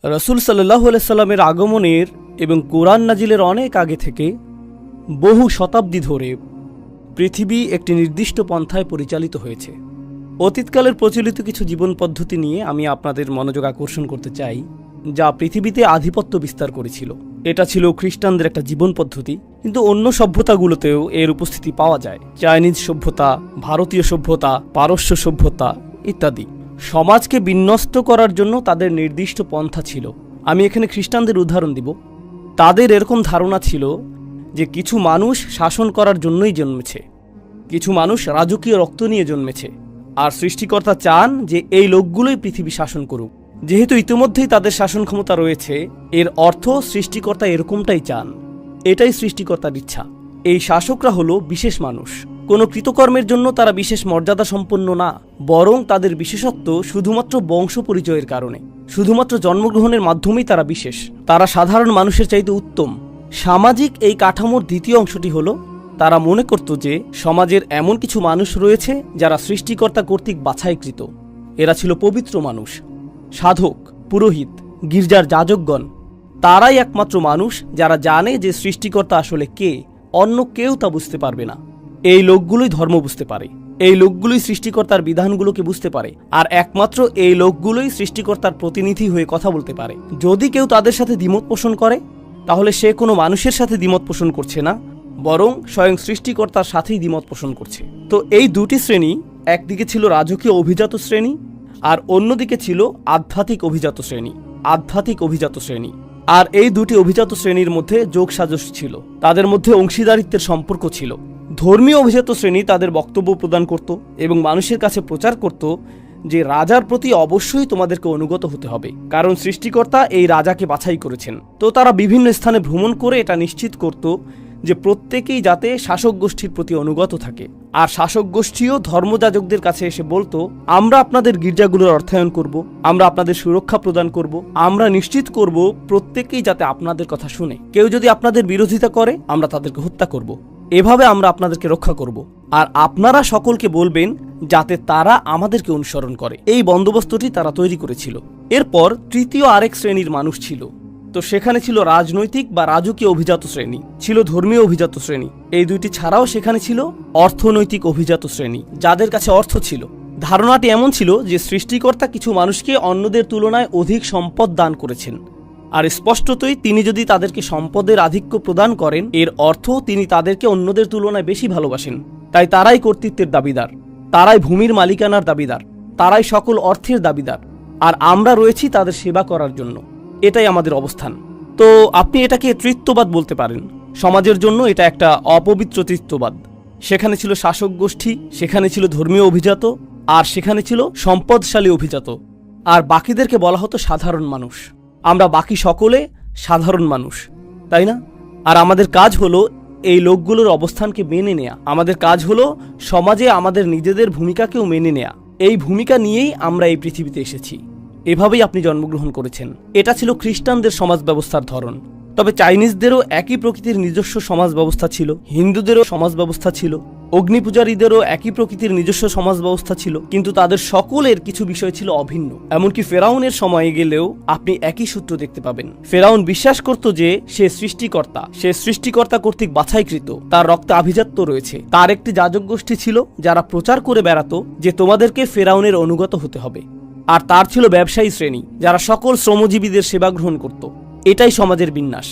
রাসূল সাল্লাল্লাহু আলাইহি সাল্লামের আগমনের এবং কোরআন নাজিলের অনেক আগে থেকে বহু শতাব্দী ধরে পৃথিবী একটি নির্দিষ্ট পন্থায় পরিচালিত হয়েছে। অতীতকালের প্রচলিত কিছু জীবন পদ্ধতি নিয়ে আমি আপনাদের মনোযোগ আকর্ষণ করতে চাই, যা পৃথিবীতে আধিপত্য বিস্তার করেছিল। এটা ছিল খ্রিস্টানদের একটা জীবন পদ্ধতি, কিন্তু অন্য সভ্যতাগুলোতেও এর উপস্থিতি পাওয়া যায়। চাইনিজ সভ্যতা, ভারতীয় সভ্যতা, পারস্য সভ্যতা ইত্যাদি। সমাজকে বিন্যস্ত করার জন্য তাদের নির্দিষ্ট পন্থা ছিল। আমি এখানে খ্রিস্টানদের উদাহরণ দিব। তাদের এরকম ধারণা ছিল যে কিছু মানুষ শাসন করার জন্যই জন্মেছে, কিছু মানুষ রাজকীয় রক্ত নিয়ে জন্মেছে, আর সৃষ্টিকর্তা চান যে এই লোকগুলোই পৃথিবী শাসন করুক। যেহেতু ইতিমধ্যেই তাদের শাসন ক্ষমতা রয়েছে, এর অর্থ সৃষ্টিকর্তা এরকমটাই চান। এটাই সৃষ্টিকর্তার ইচ্ছা। এই শাসকরা হলো বিশেষ মানুষ। কোনো কৃতকর্মের জন্য তারা বিশেষ মর্যাদা সম্পন্ন না, বরং তাদের বিশেষত্ব শুধুমাত্র বংশ পরিচয়ের কারণে। শুধুমাত্র জন্মগ্রহণের মাধ্যমেই তারা বিশেষ। তারা সাধারণ মানুষের চাইতে উত্তম। সামাজিক এই কাঠামোর দ্বিতীয় অংশটি হলো, তারা মনে করত যে সমাজের এমন কিছু মানুষ রয়েছে যারা সৃষ্টিকর্তা কর্তৃক বাছাইকৃত। এরা ছিল পবিত্র মানুষ, সাধক, পুরোহিত, গির্জার যাজকগণ। তারাই একমাত্র মানুষ যারা জানে যে সৃষ্টিকর্তা আসলে কে, অন্য কেউ তা বুঝতে পারবে না। এই লোকগুলোই ধর্ম বুঝতে পারে, এই লোকগুলোই সৃষ্টিকর্তার বিধানগুলোকে বুঝতে পারে, আর একমাত্র এই লোকগুলোই সৃষ্টিকর্তার প্রতিনিধি হয়ে কথা বলতে পারে। যদি কেউ তাদের সাথে দ্বিমত পোষণ করে, তাহলে সে কোনো মানুষের সাথে দ্বিমত পোষণ করছে না, বরং স্বয়ং সৃষ্টিকর্তার সাথেই দ্বিমত পোষণ করছে। তো এই দুটি শ্রেণী, একদিকে ছিল রাজকীয় অভিজাত শ্রেণী, আর অন্যদিকে ছিল আধ্যাত্মিক অভিজাত শ্রেণী। আধ্যাত্মিক অভিজাত শ্রেণী আর এই দুটি অভিজাত শ্রেণীর মধ্যে যোগসাজশ ছিল, তাদের মধ্যে অংশীদারিত্বের সম্পর্ক ছিল। ধর্মীয় অভিজাত শ্রেণী তাদের বক্তব্য প্রদান করত এবং মানুষের কাছে প্রচার করত যে রাজার প্রতি অবশ্যই তোমাদেরকে অনুগত হতে হবে, কারণ সৃষ্টিকর্তা এই রাজাকে বাছাই করেছেন। তো তারা বিভিন্ন স্থানে ভ্রমণ করে এটা নিশ্চিত করত যে প্রত্যেকেই যাতে শাসক গোষ্ঠীর প্রতি অনুগত থাকে। আর শাসক গোষ্ঠীও ধর্মযাজকদের কাছে এসে বলতো, আমরা আপনাদের গির্জাগুলোর অর্থায়ন করব, আমরা আপনাদের সুরক্ষা প্রদান করব, আমরা নিশ্চিত করব প্রত্যেকেই যাতে আপনাদের কথা শুনে। কেউ যদি আপনাদের বিরোধিতা করে, আমরা তাদেরকে হত্যা করব। এভাবে আমরা আপনাদেরকে রক্ষা করব, আর আপনারা সকলকে বলবেন যাতে তারা আমাদেরকে অনুসরণ করে। এই বন্দোবস্তটি তারা তৈরি করেছিল। এরপর তৃতীয় আরেক শ্রেণীর মানুষ ছিল। তো সেখানে ছিল রাজনৈতিক বা রাজকীয় অভিজাত শ্রেণী, ছিল ধর্মীয় অভিজাত শ্রেণী। এই দুইটি ছাড়াও সেখানে ছিল অর্থনৈতিক অভিজাত শ্রেণী, যাদের কাছে অর্থ ছিল। ধারণাটি এমন ছিল যে সৃষ্টিকর্তা কিছু মানুষকে অন্যদের তুলনায় অধিক সম্পদ দান করেছেন, আর স্পষ্টতই তিনি যদি তাদেরকে সম্পদের আধিক্য প্রদান করেন, এর অর্থ তিনি তাদেরকে অন্যদের তুলনায় বেশি ভালোবাসেন। তাই তারাই কর্তৃত্বের দাবিদার, তারাই ভূমির মালিকানার দাবিদার, তারাই সকল অর্থের দাবিদার, আর আমরা রয়েছি তাদের সেবা করার জন্য। এটাই আমাদের অবস্থান। তো আপনি এটাকে তৃত্ববাদ বলতে পারেন। সমাজের জন্য এটা একটা অপবিত্র তৃত্ববাদ। সেখানে ছিল শাসক গোষ্ঠী, সেখানে ছিল ধর্মীয় অভিজাত, আর সেখানে ছিল সম্পদশালী অভিজাত, আর বাকিদেরকে বলা হতো সাধারণ মানুষ। আমরা বাকি সকলে সাধারণ মানুষ, তাই না? আর আমাদের কাজ হলো এই লোকগুলোর অবস্থানকে মেনে নেয়া। আমাদের কাজ হলো সমাজে আমাদের নিজেদের ভূমিকাকেও মেনে নেয়া। এই ভূমিকা নিয়েই আমরা এই পৃথিবীতে এসেছি। এভাবেই আপনি জন্মগ্রহণ করেছেন। এটা ছিল খ্রিস্টানদের সমাজ ব্যবস্থার ধরন। তবে চাইনিজদেরও একই প্রকৃতির নিজস্ব সমাজ ব্যবস্থা ছিল, হিন্দুদেরও সমাজ ব্যবস্থা ছিল, অগ্নিপূজারীদেরও একই প্রকৃতির নিজস্ব সমাজ ব্যবস্থা ছিল, কিন্তু তাদের সকলের কিছু বিষয় ছিল অভিন্ন। এমনকি ফেরাউনের সময়ে গেলেও আপনি একই সূত্র দেখতে পাবেন। ফেরাউন বিশ্বাস করত যে সে সৃষ্টিকর্তা কর্তৃক বাছাইকৃত, তার রক্তে আভিজাত্য রয়েছে। তার একটি যাজক গোষ্ঠী ছিল যারা প্রচার করে বেড়াতো যে তোমাদেরকে ফেরাউনের অনুগত হতে হবে। আর তার ছিল ব্যবসায়ী শ্রেণী, যারা সকল শ্রমজীবীদের সেবা গ্রহণ করত। এটাই সমাজের বিন্যাস।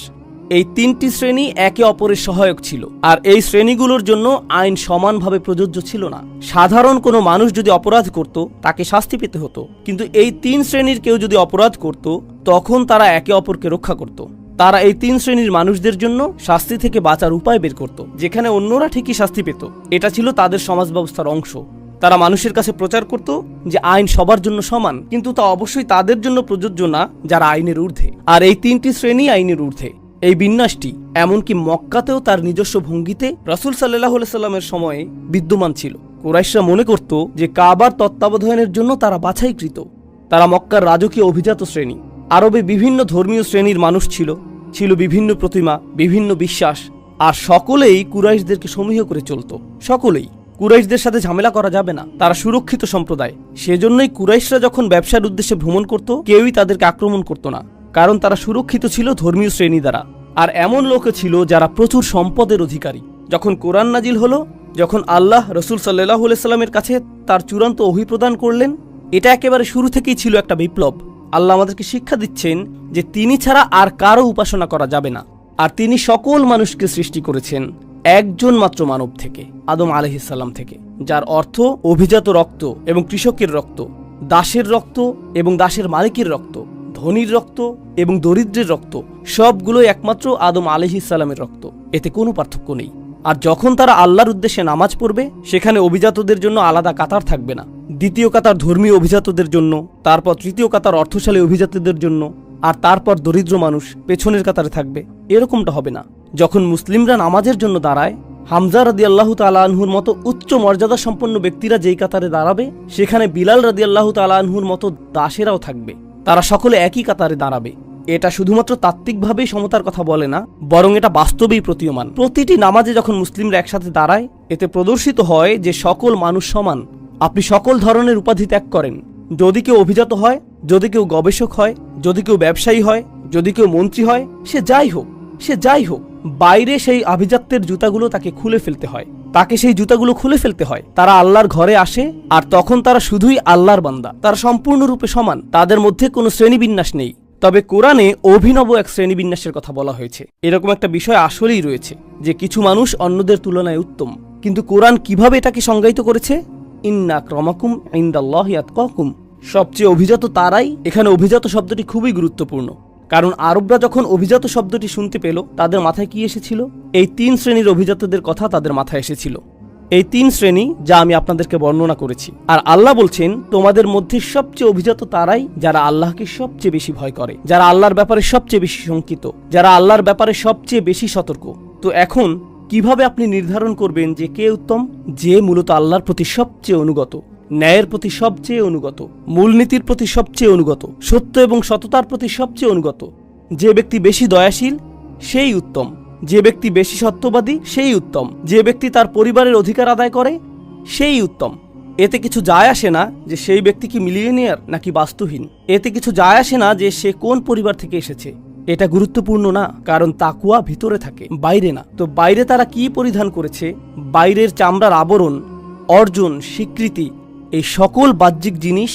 এই তিনটি শ্রেণী একে অপরের সহায়ক ছিল, আর এই শ্রেণীগুলোর জন্য আইন সমানভাবে প্রযোজ্য ছিল না। সাধারণ কোনো মানুষ যদি অপরাধ করত, তাকে শাস্তি পেতে হতো, কিন্তু এই তিন শ্রেণীর কেউ যদি অপরাধ করত, তখন তারা একে অপরকে রক্ষা করত। তারা এই তিন শ্রেণীর মানুষদের জন্য শাস্তি থেকে বাঁচার উপায় বের করত, যেখানে অন্যরা ঠিকই শাস্তি পেত। এটা ছিল তাদের সমাজ ব্যবস্থার অংশ। তারা মানুষের কাছে প্রচার করত যে আইন সবার জন্য সমান, কিন্তু তা অবশ্যই তাদের জন্য প্রযোজ্য না যারা আইনের ঊর্ধ্বে। আর এই তিনটি শ্রেণী আইনের ঊর্ধ্বে। এই বিন্যাসটি এমনকি মক্কাতেও তার নিজস্ব ভঙ্গিতে রাসূল সাল্লাল্লাহু আলাইহি সাল্লামের সময়ে বিদ্যমান ছিল। কুরাইশরা মনে করত যে কাবার তত্ত্বাবধানের জন্য তারা বাছাইকৃত। তারা মক্কার রাজকীয় অভিজাত শ্রেণী। আরবে বিভিন্ন ধর্মীয় শ্রেণীর মানুষ ছিল, ছিল বিভিন্ন প্রতিমা, বিভিন্ন বিশ্বাস, আর সকলেই কুরাইশদেরকে সমীহ করে চলত। সকলেই। কুরাইশদের সাথে ঝামেলা করা যাবে না, তারা সুরক্ষিত সম্প্রদায়। সেজন্যই কুরাইশরা যখন ব্যবসার উদ্দেশ্যে ভ্রমণ করত, কেউই তাদেরকে আক্রমণ করত না। কারণ তারা সুরক্ষিত ছিল ধর্মীয় শ্রেণী দ্বারা। আর এমন লোকও ছিল যারা প্রচুর সম্পদের অধিকারী। যখন কোরআন নাজিল হলো, যখন আল্লাহ রসুল সাল্লাল্লাহু আলাইহি সাল্লামের কাছে তার চূড়ান্ত ওহী প্রদান করলেন, এটা একেবারে শুরু থেকেই ছিল একটা বিপ্লব। আল্লাহ আমাদেরকে শিক্ষা দিচ্ছেন যে তিনি ছাড়া আর কারো উপাসনা করা যাবে না। আর তিনি সকল মানুষকে সৃষ্টি করেছেন একজন মাত্র মানব থেকে, আদম আলাইহিস সালাম থেকে, যার অর্থ অভিজাত রক্ত এবং কৃষকের রক্ত, দাসের রক্ত এবং দাসের মালিকের রক্ত, ধনীর রক্ত এবং দরিদ্রের রক্ত, সবগুলোই একমাত্র আদম আলাইহিস সালামের রক্ত। এতে কোনো পার্থক্য নেই। আর যখন তারা আল্লাহর উদ্দেশ্যে নামাজ পড়বে, সেখানে অভিজাতদের জন্য আলাদা কাতার থাকবে না। দ্বিতীয় কাতার ধর্মীয় অভিজাতদের জন্য, তারপর তৃতীয় কাতার অর্থশালী অভিজাতদের জন্য, আর তারপর দরিদ্র মানুষ পেছনের কাতারে থাকবে। এরকমটা হবে না। যখন মুসলিমরা নামাজের জন্য দাঁড়ায়, হামজা রাদিয়াল্লাহু তাআলা আনহুর মতো উচ্চ মর্যাদা সম্পন্ন ব্যক্তিরা যেই কাতারে দাঁড়াবে, সেখানে বিলাল রাদিয়াল্লাহু তাআলা আনহুর মতো দাসেরাও থাকবে। তারা সকলে একই কাতারে দাঁড়াবে। এটা শুধুমাত্র তাত্ত্বিকভাবেই সমতার কথা বলে না, বরং এটা বাস্তবেই প্রতীয়মান। প্রতিটি নামাজে যখন মুসলিমরা একসাথে দাঁড়ায়, এতে প্রদর্শিত হয় যে সকল মানুষ সমান। আপনি সকল ধরনের উপাধি ত্যাগ করেন। যদি কেউ অভিজাত হয়, যদি কেউ গবেষক হয়, যদি কেউ ব্যবসায়ী হয়, যদি কেউ মন্ত্রী হয়, সে যাই হোক, বাইরে সেই আভিজাত্যের জুতাগুলো তাকে খুলে ফেলতে হয়, তাকে সেই জুতাগুলো খুলে ফেলতে হয়। তারা আল্লাহর ঘরে আসে, আর তখন তারা শুধুই আল্লাহর বান্দা। তারা সম্পূর্ণরূপে সমান, তাদের মধ্যে কোনো শ্রেণীবিন্যাস নেই। তবে কোরআনে অভিনব এক শ্রেণীবিন্যাসের কথা বলা হয়েছে। এরকম একটা বিষয় আসলেই রয়েছে যে কিছু মানুষ অন্যদের তুলনায় উত্তম। কিন্তু কোরআন কিভাবে এটাকে সংজ্ঞায়িত করেছে? ইন্না আক্রামাকুম ইনদাল্লাহি আতকাকুম। সবচেয়ে অভিজাত তারাই। এখানে অভিজাত শব্দটি খুবই গুরুত্বপূর্ণ, কারণ আরবরা যখন অভিজাত শব্দটি শুনতে পেল, তাদের মাথায় কি এসেছিল? এই 3 শ্রেণীর অভিজাতদের কথা তাদের মাথায় এসেছিল। এই 3 শ্রেণী যা আমি আপনাদেরকে বর্ণনা করেছি। আর আল্লাহ বলছেন, তোমাদের মধ্যে সবচেয়ে অভিজাত তারাই যারা আল্লাহকে সবচেয়ে বেশি ভয় করে, যারা আল্লাহর ব্যাপারে সবচেয়ে বেশি শঙ্কিত, যারা আল্লাহর ব্যাপারে সবচেয়ে বেশি সতর্ক। তো এখন কিভাবে আপনি নির্ধারণ করবেন যে কে উত্তম? যে মূলত আল্লাহর প্রতি সবচেয়ে অনুগত, ন্যায়ের প্রতি সবচেয়ে অনুগত, মূলনীতির প্রতি সবচেয়ে অনুগত, সত্য এবং সততার প্রতি সবচেয়ে অনুগত। যে ব্যক্তি বেশি দয়াশীল, সেই উত্তম। যে ব্যক্তি বেশি সত্যবাদী, সেই উত্তম। যে ব্যক্তি তার পরিবারের অধিকার আদায় করে, সেই উত্তম। এতে কিছু যায় আসে না যে সেই ব্যক্তি কি মিলিয়নিয়ার নাকি বাস্তুহীন। এতে কিছু যায় আসে না যে সে কোন পরিবার থেকে এসেছে। এটা গুরুত্বপূর্ণ না, কারণ তাকওয়া ভিতরে থাকে, বাইরে না। তো বাইরে তারা কি পরিধান করেছে, বাইরের চামড়ার আবরণ, অর্জন, স্বীকৃতি, এই সকল বাহ্যিক জিনিস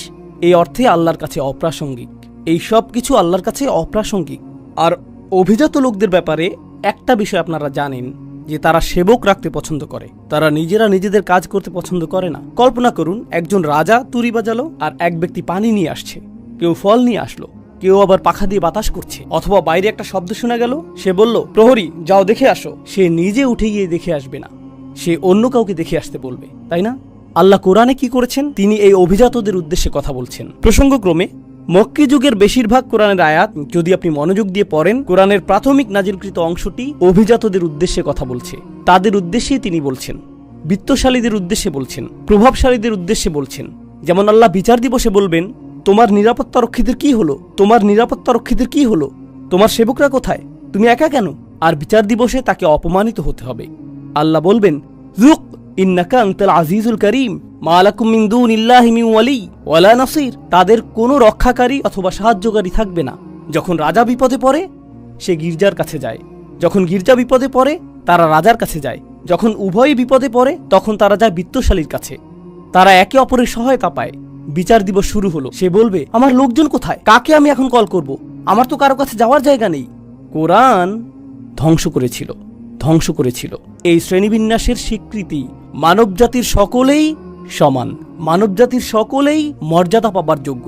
এই অর্থে আল্লাহর কাছে অপ্রাসঙ্গিক। এই সব কিছু আল্লাহর কাছে অপ্রাসঙ্গিক। আর অভিজাত লোকদের ব্যাপারে একটা বিষয় আপনারা জানেন, যে তারা সেবক রাখতে পছন্দ করে। তারা নিজেরা নিজেদের কাজ করতে পছন্দ করে না। কল্পনা করুন, একজন রাজা তুরি বাজালো, আর এক ব্যক্তি পানি নিয়ে আসছে, কেউ ফল নিয়ে আসলো, কেউ আবার পাখা দিয়ে বাতাস করছে। অথবা বাইরে একটা শব্দ শোনা গেল, সে বলল, প্রহরী যাও দেখে আসো। সে নিজে উঠে গিয়ে দেখে আসবে না, সে অন্য কাউকে দেখে আসতে বলবে, তাই না? আল্লাহ কোরআনে কি করেছেন? তিনি এই অভিজাতদের উদ্দেশ্যে কথা বলছেন। প্রসঙ্গক্রমে মক্কি যুগের বেশিরভাগ কোরআনের আয়াত যদি আপনি মনোযোগ দিয়ে পড়েন, কোরআনের প্রাথমিক নাজিলকৃত অংশটি অভিজাতদের উদ্দেশ্যে কথা বলছে। তাদের উদ্দেশ্যেই তিনি বলছেন, বিত্তশালীদের উদ্দেশ্যে বলছেন, প্রভাবশালীদের উদ্দেশ্যে বলছেন। যেমন আল্লাহ বিচার দিবসে বলবেন, তোমার নিরাপত্তা রক্ষীদের কি হলো? তোমার নিরাপত্তা রক্ষীদের কি হলো? তোমার সেবকরা কোথায়? তুমি একা কেন? আর বিচার দিবসে তাকে অপমানিত হতে হবে। আল্লাহ বলবেন, যুক ইন্নাকা আনতাল আজিজুল করিম মা লাকুম মিন দুনিল্লাহি মিন ওয়ালি ওয়ালা নাসির। তাদের কোনো রক্ষাকারী অথবা সাহায্যকারী থাকবে না। যখন রাজা বিপদে পড়ে, সে গির্জার কাছে যায়। যখন গির্জা বিপদে পড়ে, তারা রাজার কাছে যায়। যখন উভয়ই বিপদে পড়ে, তখন তারা যায় বিত্তশালীর কাছে। তারা একে অপরের সহায়তা পায়। বিচার দিবস শুরু হলো, সে বলবে, আমার লোকজন কোথায়? কাকে আমি এখন কল করব? আমার তো কারো কাছে যাওয়ার জায়গা নেই। কোরআন ধ্বংস করেছিল এই শ্রেণীবিন্যাসের স্বীকৃতি। মানবজাতির সকলেই সমান, মানবজাতির সকলেই মর্যাদা পাবার যোগ্য।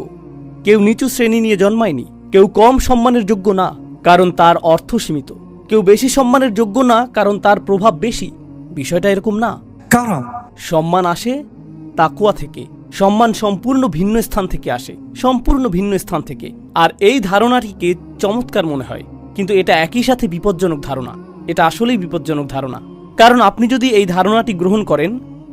কেউ নিচু শ্রেণী নিয়ে জন্মায়নি, কেউ কম সম্মানের যোগ্য না কারণ তার অর্থ সীমিত, কেউ বেশি সম্মানের যোগ্য না কারণ তার প্রভাব বেশি। বিষয়টা এরকম না। কারণ সম্মান আসে তাকওয়া থেকে। সম্মান সম্পূর্ণ ভিন্ন স্থান থেকে আসে, সম্পূর্ণ ভিন্ন স্থান থেকে। আর এই ধারণাটিকে চমৎকার মনে হয়, কিন্তু এটা একই সাথে বিপজ্জনক ধারণা। এটা আসলেই বিপজ্জনক ধারণা। কারণ আপনি যদি এই ধারণাটি গ্রহণ করেন,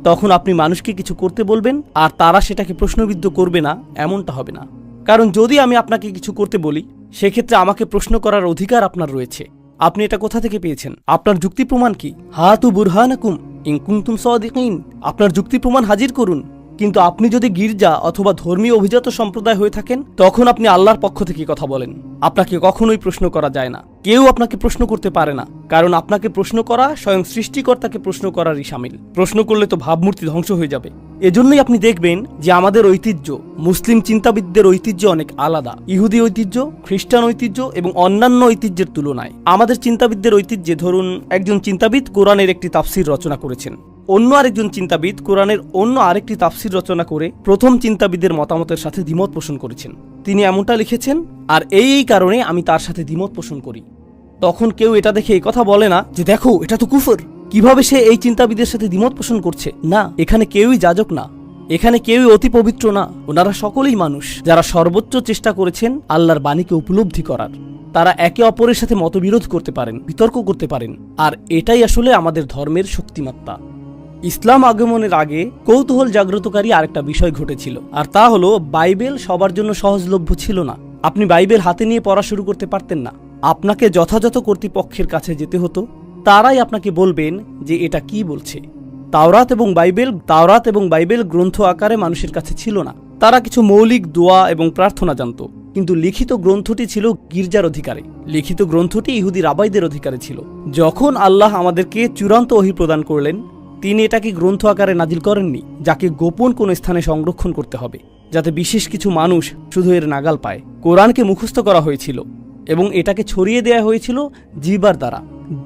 তখন আপনি মানুষকে কিছু করতে বলবেন আর তারা সেটাকে প্রশ্নবিদ্ধ করবে না, এমনটা হবে না। কারণ যদি আমি আপনাকে কিছু করতে বলি, সেক্ষেত্রে আমাকে প্রশ্ন করার অধিকার আপনার রয়েছে। আপনি এটা কোথা থেকে পেয়েছেন? আপনার যুক্তি প্রমাণ কি? হাতু বুরহানাকুম ইন কুনতুম সাদিকিন। আপনার যুক্তি প্রমাণ হাজির করুন কিন্তু আপনি যদি গির্জা অথবা ধর্মীয় অভিজাত সম্প্রদায় হয়ে থাকেন, তখন আপনি আল্লাহর পক্ষ থেকে কথা বলেন। আপনাকে কখনোই প্রশ্ন করা যায় না, কেউ আপনাকে প্রশ্ন করতে পারে না, কারণ আপনাকে প্রশ্ন করা স্বয়ং সৃষ্টিকর্তাকে প্রশ্ন করারই শামিল। প্রশ্ন করলে তো ভাবমূর্তি ধ্বংস হয়ে যাবে। এজন্যই আপনি দেখবেন যে আমাদের ঐতিহ্য, মুসলিম চিন্তাবিদদের ঐতিহ্য অনেক আলাদা। ইহুদি ঐতিহ্য, খ্রিস্টান ঐতিহ্য এবং অন্যান্য ঐতিহ্যের তুলনায় আমাদের চিন্তাবিদদের ঐতিহ্যে ধরুন একজন চিন্তাবিদ কোরআনের একটি তাফসির রচনা করেছেন, অন্য আরেকজন চিন্তাবিদ কোরআনের অন্য আরেকটি তাফসির রচনা করে প্রথম চিন্তাবিদের মতামতের সাথে দ্বিমত পোষণ করেছেন। তিনি এমনটা লিখেছেন, আর এই কারণে আমি তার সাথে দ্বিমত পোষণ করি। তখন কেউ এটা দেখে এই কথা বলে না যে দেখো এটা তো কুফর, কিভাবে সে এই চিন্তাবিদের সাথে দ্বিমত পোষণ করছে। না, এখানে কেউই যাজক না, এখানে কেউই অতি পবিত্র না। ওনারা সকলেই মানুষ যারা সর্বোচ্চ চেষ্টা করেছেন আল্লাহর বাণীকে উপলব্ধি করার। তারা একে অপরের সাথে মতবিরোধ করতে পারেন, বিতর্ক করতে পারেন, আর এটাই আসলে আমাদের ধর্মের শক্তিমাত্রা। ইসলাম আগমনের আগে কৌতূহল জাগ্রতকারী আরেকটা বিষয় ঘটেছিল, আর তা হলো বাইবেল সবার জন্য সহজলভ্য ছিল না। আপনি বাইবেল হাতে নিয়ে পড়া শুরু করতে পারতেন না। আপনাকে যথাযথ কর্তৃপক্ষের কাছে যেতে হতো, তারাই আপনাকে বলবেন যে এটা কি বলছে। তাওরাত এবং বাইবেল গ্রন্থ আকারে মানুষের কাছে ছিল না। তারা কিছু মৌলিক দোয়া এবং প্রার্থনা জানত, কিন্তু লিখিত গ্রন্থটি ছিল গির্জার অধিকারে। লিখিত গ্রন্থটি ইহুদি রাবাইদের অধিকারে ছিল। যখন আল্লাহ আমাদেরকে চূড়ান্ত ওহী প্রদান করলেন, তিনি এটাকে গ্রন্থ আকারে নাজিল করেননি, যাকে গোপন কোনো স্থানে সংরক্ষণ করতে হবে, যাতে বিশেষ কিছু মানুষ শুধু এর নাগাল পায়। কোরআনকে মুখস্থ করা হয়েছিল এবং এটাকে ছড়িয়ে দেওয়া হয়েছিল জিহ্বার দ্বারা।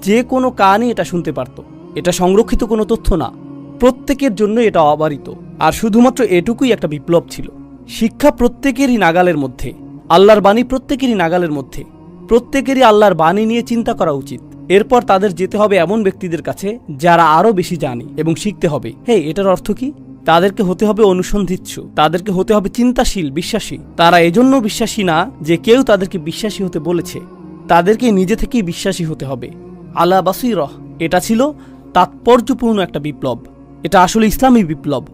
যে কোনো কানই এটা শুনতে পারত। এটা সংরক্ষিত কোনো তথ্য না, প্রত্যেকের জন্য এটা অবারিত। আর শুধুমাত্র এটুকুই একটা বিপ্লব ছিল। শিক্ষা প্রত্যেকেরই নাগালের মধ্যে, আল্লাহর বাণী প্রত্যেকেরই নাগালের মধ্যে। প্রত্যেকেরই আল্লাহর বাণী নিয়ে চিন্তা করা উচিত। এরপর তাদের যেতে হবে এমন ব্যক্তিদের কাছে যারা আরও বেশি জানে এবং শিখতে হবে। এটার অর্থ কি? তাদেরকে হতে হবে অনুসন্ধিৎসু, তাদেরকে হতে হবে চিন্তাশীল, বিশ্বাসী। তারা এজন্য বিশ্বাসী না যে কেউ তাদেরকে বিশ্বাসী হতে বলেছে, তাদেরকে নিজে থেকেই বিশ্বাসী হতে হবে। আলা বাসীরাহ, এটা ছিল তাৎপর্যপূর্ণ একটা বিপ্লব। এটা আসলে ইসলামী বিপ্লব।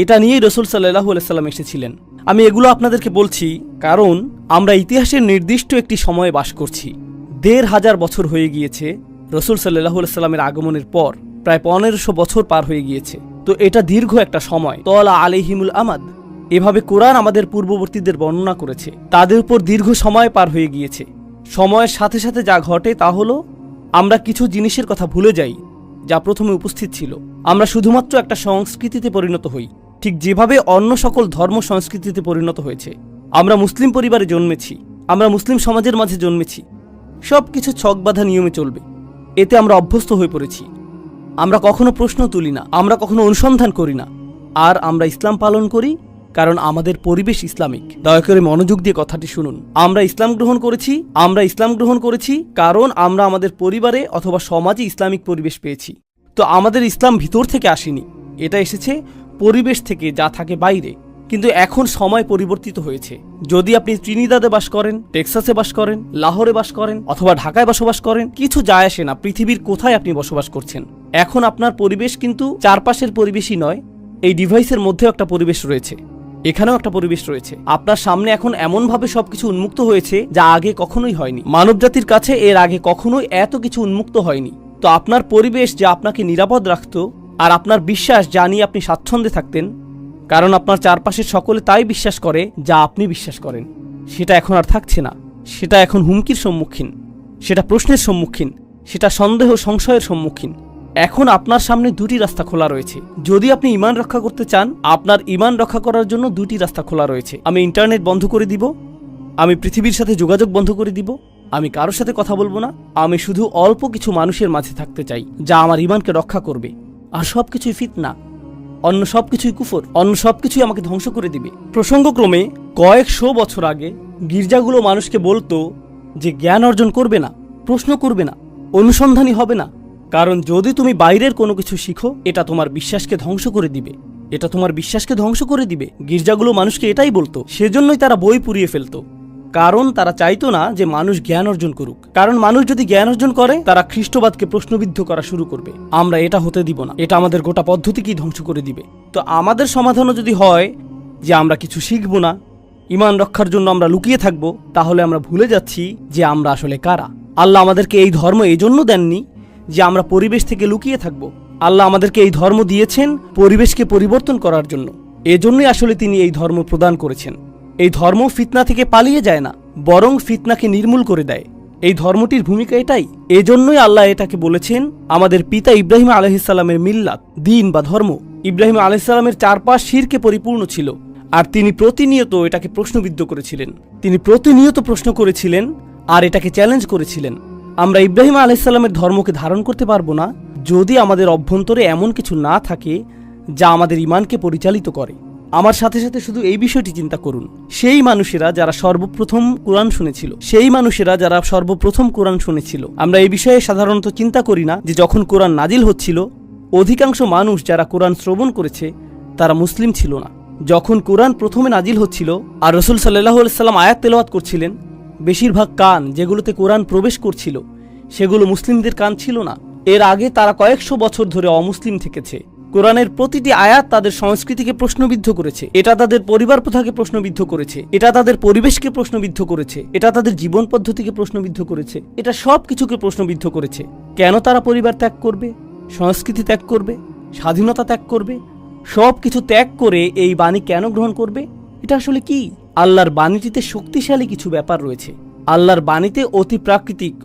এটা নিয়েই রাসূল সাল্লাল্লাহু আলাইহি সাল্লাম এসেছিলেন। আমি এগুলো আপনাদেরকে বলছি কারণ আমরা ইতিহাসের নির্দিষ্ট একটি সময়ে বাস করছি। ১৫০০ বছর হয়ে গিয়েছে রাসূল সাল্লাল্লাহু আলাইহি সাল্লামের আগমনের পর, প্রায় ১৫০০ বছর পার হয়ে গিয়েছে। তো এটা দীর্ঘ একটা সময়। তলা আলাইহিমুল আমাদ, এভাবে কোরআন আমাদের পূর্ববর্তীদের বর্ণনা করেছে। তাদের উপর দীর্ঘ সময় পার হয়ে গিয়েছে। সময়ের সাথে সাথে যা ঘটে তা হলো আমরা কিছু জিনিসের কথা ভুলে যাই যা প্রথমে উপস্থিত ছিল। আমরা শুধুমাত্র একটা সংস্কৃতিতে পরিণত হই, ঠিক যেভাবে অন্য সকল ধর্ম সংস্কৃতিতে পরিণত হয়েছে। আমরা মুসলিম পরিবারে জন্মেছি, আমরা মুসলিম সমাজের মাঝে জন্মেছি। সব কিছু ছকবাঁধা নিয়মে চলবে, এতে আমরা অভ্যস্ত হয়ে পড়েছি। আমরা কখনো প্রশ্ন তুলি না, আমরা কখনো অনুসন্ধান করি না। আর আমরা ইসলাম পালন করি কারণ আমাদের পরিবেশ ইসলামিক। দয়া করে মনোযোগ দিয়ে কথাটি শুনুন। আমরা ইসলাম গ্রহণ করেছি কারণ আমরা আমাদের পরিবারে অথবা সমাজে ইসলামিক পরিবেশ পেয়েছি। তো আমাদের ইসলাম ভিতর থেকে আসেনি, এটা এসেছে পরিবেশ থেকে, যা থাকে বাইরে। কিন্তু এখন সময় পরিবর্তিত হয়েছে। যদি আপনি ত্রিনিদাদে বাস করেন, টেক্সাসে বাস করেন, লাহোরে বাস করেন অথবা ঢাকায় বসবাস করেন, কিছু যায় আসে না পৃথিবীর কোথায় আপনি বসবাস করছেন। এখন আপনার পরিবেশ কিন্তু চারপাশের পরিবেশই নয়, এই ডিভাইসের মধ্যেও একটা পরিবেশ রয়েছে, এখানেও একটা পরিবেশ রয়েছে। আপনার সামনে এখন এমনভাবে সবকিছু উন্মুক্ত হয়েছে যা আগে কখনোই হয়নি। মানবজাতির কাছে এর আগে কখনোই এত কিছু উন্মুক্ত হয়নি। তো আপনার পরিবেশ যা আপনাকে নিরাপদ রাখত, আর আপনার বিশ্বাস যা নিয়ে আপনি স্বাচ্ছন্দ্যে থাকতেন, কারণ আপনার চারপাশের সকলে তাই বিশ্বাস করে যা আপনি বিশ্বাস করেন, সেটা এখন আর থাকছে না। সেটা এখন হুমকির সম্মুখীন, সেটা প্রশ্নের সম্মুখীন, সেটা সন্দেহ সংশয়ের সম্মুখীন। এখন আপনার সামনে দুটি রাস্তা খোলা রয়েছে। যদি আপনি ঈমান রক্ষা করতে চান, আপনার ঈমান রক্ষা করার জন্য দুটি রাস্তা খোলা রয়েছে। আমি ইন্টারনেট বন্ধ করে দিব, আমি পৃথিবীর সাথে যোগাযোগ বন্ধ করে দিব, আমি কারোর সাথে কথা বলবো না। আমি শুধু অল্প কিছু মানুষের মাঝে থাকতে চাই যা আমার ঈমানকে রক্ষা করবে। আর সবকিছুই ফিতনা, অন্য সবকিছুই কুফর, অন্য সবকিছুই আমাকে ধ্বংস করে দিবে। প্রসঙ্গক্রমে কয়েকশো বছর আগে গির্জাগুলো মানুষকে বলতো যে জ্ঞান অর্জন করবে না, প্রশ্ন করবে না, অনুসন্ধানী হবে না, কারণ যদি তুমি বাইরের কোনো কিছু শিখো এটা তোমার বিশ্বাসকে ধ্বংস করে দিবে, এটা তোমার বিশ্বাসকে ধ্বংস করে দিবে। গির্জাগুলো মানুষকে এটাই বলতো। সেজন্যই তারা বই পুড়িয়ে ফেলতো, কারণ তারা চাইতো না যে মানুষ জ্ঞান অর্জন করুক। কারণ মানুষ যদি জ্ঞান অর্জন করে, তারা খ্রিস্টবাদকে প্রশ্নবিদ্ধ করা শুরু করবে। আমরা এটা হতে দিব না, এটা আমাদের গোটা পদ্ধতিকেই ধ্বংস করে দিবে। তো আমাদের সমাধানও যদি হয় যে আমরা কিছু শিখব না, ঈমান রক্ষার জন্য আমরা লুকিয়ে থাকব, তাহলে আমরা ভুলে যাচ্ছি যে আমরা আসলে কারা। আল্লাহ আমাদেরকে এই ধর্ম এই জন্য দেননি যে আমরা পরিবেশ থেকে লুকিয়ে থাকব। আল্লাহ আমাদেরকে এই ধর্ম দিয়েছেন পরিবেশকে পরিবর্তন করার জন্য। এজন্যই আসলে তিনি এই ধর্ম প্রদান করেছেন। এই ধর্ম ফিতনা থেকে পালিয়ে যায় না, বরং ফিতনাকে নির্মূল করে দেয়। এই ধর্মটির ভূমিকা এটাই। এজন্যই আল্লাহ এটাকে বলেছেন আমাদের পিতা ইব্রাহিম আলাইহিসসালামের মিল্লাত, দিন বা ধর্ম। ইব্রাহিম আলাইহিসসালামের চারপাশ শিরকে পরিপূর্ণ ছিল, আর তিনি প্রতিনিয়ত এটাকে প্রশ্নবিদ্ধ করেছিলেন। তিনি প্রতিনিয়ত প্রশ্ন করেছিলেন আর এটাকে চ্যালেঞ্জ করেছিলেন। আমরা ইব্রাহিম আলাইহিসসালামের ধর্মকে ধারণ করতে পারবো না যদি আমাদের অভ্যন্তরে এমন কিছু না থাকে যা আমাদের ঈমানকে পরিচালিত করে। আমার সাথে সাথে শুধু এই বিষয়টি চিন্তা করুন, সেই মানুষেরা যারা সর্বপ্রথম কোরআন শুনেছিল, আমরা এই বিষয়ে সাধারণত চিন্তা করি না যে যখন কোরআন নাজিল হচ্ছিল, অধিকাংশ মানুষ যারা কোরআন শ্রবণ করেছে তারা মুসলিম ছিল না। যখন কোরআন প্রথমে নাজিল হচ্ছিল আর রাসূল সাল্লাল্লাহু আলাইহি সাল্লাম আয়াত তেলাওয়াত করছিলেন, বেশিরভাগ কান যেগুলোতে কোরআন প্রবেশ করছিল সেগুলো মুসলিমদের কান ছিল না। এর আগে তারা কয়েকশো বছর ধরে অমুসলিম থেকেছে। কোরআনের প্রতিটি আয়াত তাদের সংস্কৃতিকে প্রশ্নবিদ্ধ করেছে, এটা তাদের পরিবার প্রথাকে প্রশ্নবিদ্ধ করেছে, এটা তাদের পরিবেশকে প্রশ্নবিদ্ধ করেছে, এটা তাদের জীবন পদ্ধতিকে প্রশ্নবিদ্ধ করেছে, এটা সব কিছুকে প্রশ্নবিদ্ধ করেছে। কেন তারা পরিবার ত্যাগ করবে, সংস্কৃতি ত্যাগ করবে, স্বাধীনতা ত্যাগ করবে, সব কিছু ত্যাগ করে এই বাণী কেন গ্রহণ করবে? এটা আসলে কি? আল্লাহর বাণীটিতে শক্তিশালী কিছু ব্যাপার রয়েছে। আল্লাহর বাণীতে অতি প্রাকৃতিক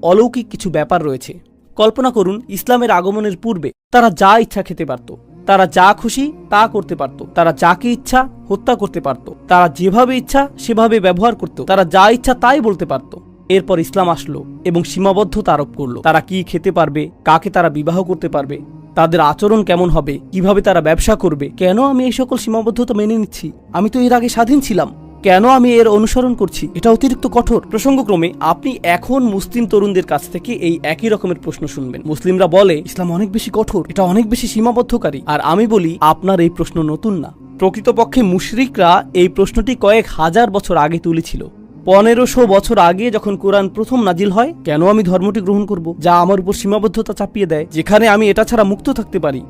অলৌকিক কিছু ব্যাপার রয়েছে। কল্পনা করুন, ইসলামের আগমনের পূর্বে তারা যা ইচ্ছা খেতে পারত, তারা যা খুশি তা করতে পারত, তারা যাকে ইচ্ছা হত্যা করতে পারত, তারা যেভাবে ইচ্ছা সেভাবে ব্যবহার করত, তারা যা ইচ্ছা তাই বলতে পারত। এরপর ইসলাম আসলো এবং সীমাবদ্ধতা আরোপ করলো। তারা কি খেতে পারবে, কাকে তারা বিবাহ করতে পারবে, তাদের আচরণ কেমন হবে, কিভাবে তারা ব্যবসা করবে। কেন আমি এই সকল সীমাবদ্ধতা মেনে নিচ্ছি? আমি তো এর আগে স্বাধীন ছিলাম, কেন আমি এর অনুসরণ করছি? এটা অতিরিক্ত কঠোর। প্রসঙ্গক্রমে আপনি এখন মুসলিম তরুণদের কাছ থেকে এই একই রকমের প্রশ্ন শুনবেন। মুসলিমরা বলে ইসলাম অনেক বেশি কঠোর, এটা অনেক বেশি সীমাবদ্ধকারী। আর আমি বলি আপনার এই প্রশ্ন নতুন না। প্রকৃতপক্ষে মুশরিকরা এই প্রশ্নটি কয়েক হাজার বছর আগে তুলেছিল। 1500 বছর আগে যখন কোরআন প্রথম নাজিল হয়, কেন আমি ধর্মটি গ্রহণ করব যা আমার উপর সীমাবদ্ধতা চাপিয়ে দেয়, যেখানে আমি এটা ছাড়া মুক্ত থাকতে পারি?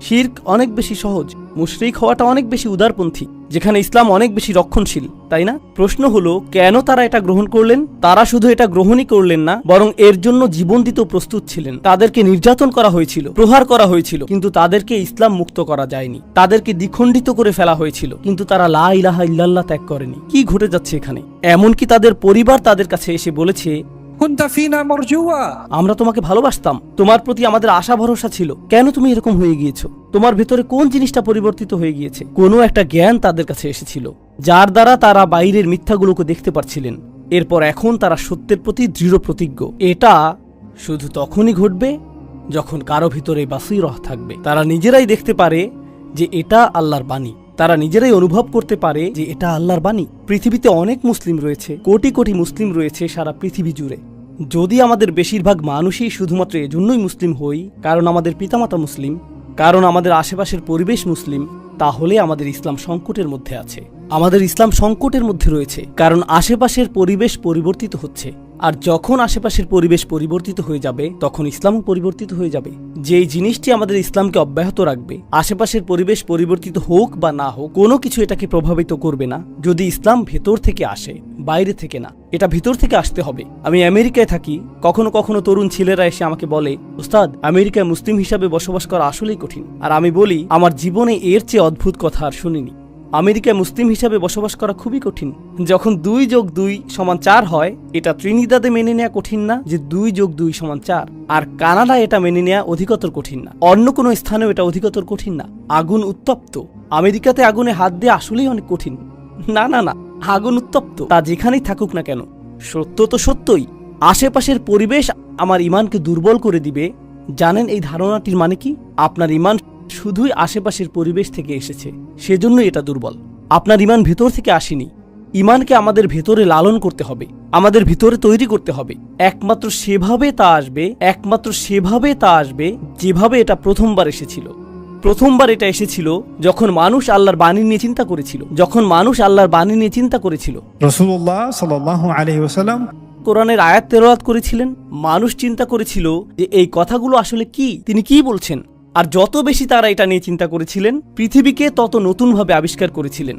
শিরক অনেক বেশি সহজ, মুশরিক হওয়াটা অনেক বেশি উদারপন্থী, যেখানে ইসলাম অনেক বেশি রক্ষণশীল, তাই না? প্রশ্ন হলো কেন তারা এটা গ্রহণ করলেন? তারা শুধু এটা গ্রহণই করলেন না, বরং এর জন্য জীবন দিতেও প্রস্তুত ছিলেন। তাদেরকে নির্যাতন করা হয়েছিল, প্রহার করা হয়েছিল, কিন্তু তাদেরকে ইসলাম মুক্ত করা যায়নি। তাদেরকে দ্বিখণ্ডিত করে ফেলা হয়েছিল, কিন্তু তারা লা ইলাহা ইল্লাল্লাহ ত্যাগ করেনি। কি ঘটে যাচ্ছে এখানে? এমনকি তাদের পরিবার তাদের কাছে এসে বলেছে, আমরা তোমাকে ভালোবাসতাম, তোমার প্রতি আমাদের আশা ভরসা ছিল, কেন তুমি এরকম হয়ে গিয়েছো? তোমার ভেতরে কোন জিনিসটা পরিবর্তিত হয়ে গিয়েছে? কোনো একটা জ্ঞান তাদের কাছে এসেছিল, যার দ্বারা তারা বাইরের মিথ্যাগুলোকে দেখতে পারছিলেন। এরপর এখন তারা সত্যের প্রতি দৃঢ় প্রতিজ্ঞ। এটা শুধু তখনই ঘটবে যখন কারো ভিতরে বাসীরহ থাকবে। তারা নিজেরাই দেখতে পারে যে এটা আল্লাহর বাণী, তারা নিজেরাই অনুভব করতে পারে যে এটা আল্লাহর বাণী। পৃথিবীতে অনেক মুসলিম রয়েছে, কোটি কোটি মুসলিম রয়েছে সারা পৃথিবী জুড়ে। যদি আমাদের বেশিরভাগ মানুষই শুধুমাত্র এজন্যই মুসলিম হই কারণ আমাদের পিতামাতা মুসলিম, কারণ আমাদের আশেপাশের পরিবেশ মুসলিম, তাহলে আমাদের ইসলাম সংকটের মধ্যে আছে। আমাদের ইসলাম সংকটের মধ্যে রয়েছে কারণ আশেপাশের পরিবেশ পরিবর্তিত হচ্ছে। আর যখন আশেপাশের পরিবেশ পরিবর্তিত হয়ে যাবে, তখন ইসলামও পরিবর্তিত হয়ে যাবে। যেই জিনিসটি আমাদের ইসলামকে অব্যাহত রাখবে, আশেপাশের পরিবেশ পরিবর্তিত হোক বা না হোক, কোনো কিছু এটাকে প্রভাবিত করবে না যদি ইসলাম ভেতর থেকে আসে, বাইরে থেকে না। এটা ভিতর থেকে আসতে হবে। আমি আমেরিকায় থাকি, কখনো কখনো তরুণ ছেলেরা এসে আমাকে বলে, উস্তাদ, আমেরিকায় মুসলিম হিসাবে বসবাস করা আসলেই কঠিন। আর আমি বলি, আমার জীবনে এর চেয়ে অদ্ভুত কথা আর শুনিনি। আমেরিকায় মুসলিম হিসাবে বসবাস করা খুবই কঠিন। যখন 2 + 2 = 4 হয়, এটা ত্রিনিদাদে মেনে নেওয়া কঠিন না যে 2 + 2 = 4। আর কানাডায় এটা মেনে নেওয়া অধিকতর কঠিন না, অন্য কোনো স্থানেও এটা অধিকতর কঠিন না। আগুন উত্তপ্ত, আমেরিকাতে আগুনে হাত দিয়ে আসলেই অনেক কঠিন। না না না, আগুন উত্তপ্ত, তা যেখানেই থাকুক না কেন, সত্য তো সত্যই। আশেপাশের পরিবেশ আমার ঈমানকে দুর্বল করে দিবে। জানেন এই ধারণাটির মানে কি? আপনার ঈমান শুধুই আশেপাশের পরিবেশ থেকে এসেছে, সেজন্যই এটা দুর্বল। আপনার ঈমান ভেতর থেকে আসেনি। ঈমানকে আমাদের ভেতরে লালন করতে হবে, আমাদের ভিতরে তৈরি করতে হবে। একমাত্র সেভাবে তা আসবে যেভাবে এটা প্রথমবার এসেছিল। প্রথমবার এটা এসেছিল যখন মানুষ আল্লাহর বাণী নিয়ে চিন্তা করেছিল, রাসূলুল্লাহ সাল্লাল্লাহু আলাইহি ওয়াসাল্লাম কোরআনের আয়াত তেলাওয়াত করেছিলেন। মানুষ চিন্তা করেছিল যে এই কথাগুলো আসলে কি, তিনি কি বলছেন। আর যত বেশি তারা এটা নিয়ে চিন্তা করেছিলেন, পৃথিবীকে তত নতুনভাবে আবিষ্কার করেছিলেন।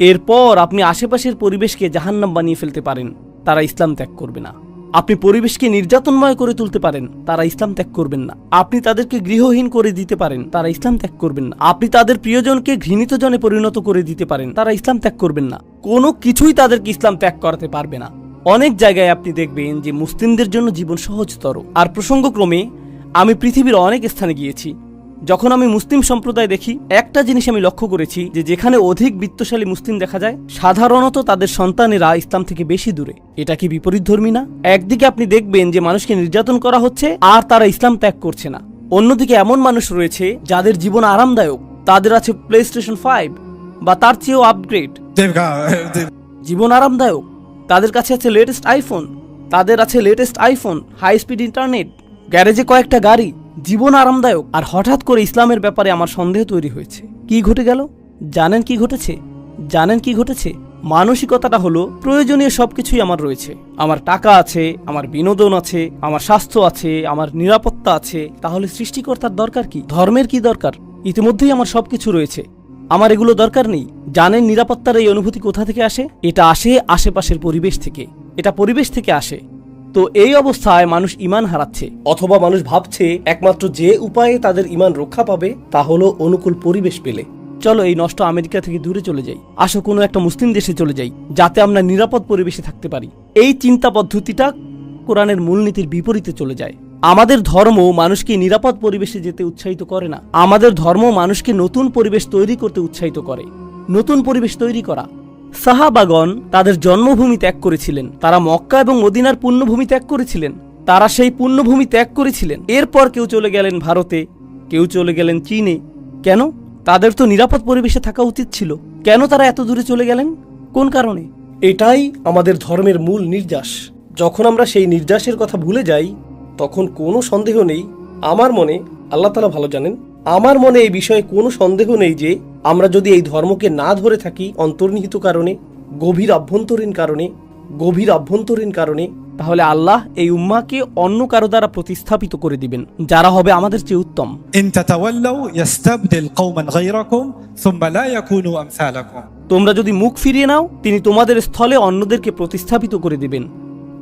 এরপর আপনি আশেপাশের পরিবেশকে জাহান্নাম বানিয়ে ফেলতে পারেন, তারা ইসলাম ত্যাগ করবে না। আপনি পরিবেশকে নির্যাতনময় করে তুলতে পারেন, তারা ইসলাম ত্যাগ করবেন না। আপনি তাদেরকে গৃহহীন করে দিতে পারেন, তারা ইসলাম ত্যাগ করবেন না। আপনি তাদের প্রিয়জনকে ঘৃণিত জনে পরিণত করে দিতে পারেন, তারা ইসলাম ত্যাগ করবেন না। কোনো কিছুই তাদেরকে ইসলাম ত্যাগ করাতে পারবে না। অনেক জায়গায় আপনি দেখবেন যে মুসলিমদের জন্য জীবন সহজতর। আর প্রসঙ্গক্রমে আমি পৃথিবীর অনেক স্থানে গিয়েছি। যখন আমি মুসলিম সম্প্রদায় দেখি, একটা জিনিস আমি লক্ষ্য করেছি যে যেখানে অধিক বিত্তশালী মুসলিম দেখা যায়, সাধারণত তাদের সন্তানেরা ইসলাম থেকে বেশি দূরে। এটা কি বিপরীতধর্মী না? একদিকে আপনি দেখবেন যে মানুষকে নির্যাতন করা হচ্ছে আর তারা ইসলাম ত্যাগ করছে না। অন্যদিকে এমন মানুষ রয়েছে যাদের জীবন আরামদায়ক, তাদের আছে প্লেস্টেশন 5 বা তার চেয়েও আপগ্রেড। জীবন আরামদায়ক, তাদের কাছে আছে latest iPhone, high speed internet, গ্যারেজে কয়েকটা গাড়ি। জীবন আরামদায়ক। আর হঠাৎ করে ইসলামের ব্যাপারে আমার সন্দেহ তৈরি হয়েছে। কি ঘটে গেল? জানেন কি ঘটেছে? মানসিকতাটা হলো প্রয়োজনীয় সবকিছুই আমার রয়েছে। আমার টাকা আছে, আমার বিনোদন আছে, আমার স্বাস্থ্য আছে, আমার নিরাপত্তা আছে। তাহলে সৃষ্টিকর্তার দরকার কি? ধর্মের কি দরকার? ইতিমধ্যেই আমার সবকিছু রয়েছে, আমার এগুলো দরকার নেই। জানেন নিরাপত্তার এই অনুভূতি কোথা থেকে আসে? এটা আসে আশেপাশের পরিবেশ থেকে। এটা পরিবেশ থেকে আসে। তো এই অবস্থায় মানুষ ঈমান হারাচ্ছে, অথবা মানুষ ভাবছে একমাত্র যে উপায়ে তাদের ঈমান রক্ষা পাবে তা হলো অনুকূল পরিবেশ পেলে। চলো এই নষ্ট আমেরিকা থেকে দূরে চলে যাই, আসো কোনো একটা মুসলিম দেশে চলে যাই, যাতে আমরা নিরাপদ পরিবেশে থাকতে পারি। এই চিন্তা পদ্ধতিটা কোরআনের মূলনীতির বিপরীতে চলে যায়। আমাদের ধর্ম মানুষকে নিরাপদ পরিবেশে যেতে উৎসাহিত করে না। আমাদের ধর্ম মানুষকে নতুন পরিবেশ তৈরি করতে উৎসাহিত করে। নতুন পরিবেশ তৈরি করা। সাহাবাগণ তাদের জন্মভূমি ত্যাগ করেছিলেন, তারা মক্কা এবং মদিনার পুণ্যভূমি ত্যাগ করেছিলেন, তারা সেই পুণ্যভূমি ত্যাগ করেছিলেন। এরপর কেউ চলে গেলেন ভারতে, কেউ চলে গেলেন চীনে। কেন? তাদের তো নিরাপদ পরিবেশে থাকা উচিত ছিল। কেন তারা এত দূরে চলে গেলেন? কোন কারণে? এটাই আমাদের ধর্মের মূল নির্যাস। যখন আমরা সেই নির্যাসের কথা ভুলে যাই, তখন কোনো সন্দেহ নেই আমার মনে, আল্লাহ তাআলা ভালো জানেন, আমার মনে এই বিষয়ে কোনো সন্দেহ নেই যে আমরা যদি এই ধর্মকে না ধরে থাকি অন্তর্নিহিত কারণে, গভীর আভ্যন্তরীণ কারণে, তাহলে আল্লাহ এই উম্মাহকে অন্য কারো দ্বারা প্রতিস্থাপিত করে দিবেন, যারা হবে আমাদের চেয়ে উত্তম। ইন তাতাওয়াল্লাউ ইস্তাবদিল কওমান গায়রাকুম সুম্মা লা ইয়াকুনু আমসালাকুম। তোমরা যদি মুখ ফিরিয়ে নাও, তিনি তোমাদের স্থলে অন্যদেরকে প্রতিস্থাপিত করে দিবেন,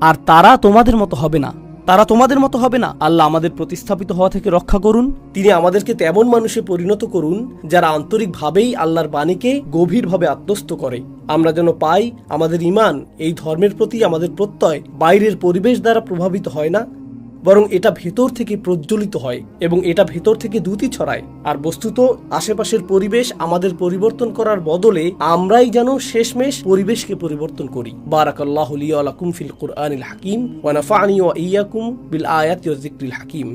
আর তারা তোমাদের মতো হবে না। আল্লাহ আমাদের প্রতিস্থাপিত হওয়া থেকে রক্ষা করুন। তিনি আমাদেরকে তেমন মানুষে পরিণত করুন যারা আন্তরিকভাবেই আল্লাহর বাণীকে গভীরভাবে আত্মস্থ করে। আমরা যেন পাই আমাদের ঈমান, এই ধর্মের প্রতি আমাদের প্রত্যয় বাইরের পরিবেশ দ্বারা প্রভাবিত হয় না, বরং এটা ভেতর থেকে প্রজ্বলিত হয় এবং এটা ভেতর থেকে দ্যুতি ছড়ায়। আর বস্তুত আশেপাশের পরিবেশ আমাদের পরিবর্তন করার বদলে আমরাই যেন শেষমেশ পরিবেশকে পরিবর্তন করি। বারাকাল্লাহু লি ওয়া লাকুম ফিল কুরআনিল হাকিম ওয়া নাফা'নি ওয়া ইয়্যাকুম বিল আয়াতি ওয়াজ যিকরিল হাকিম।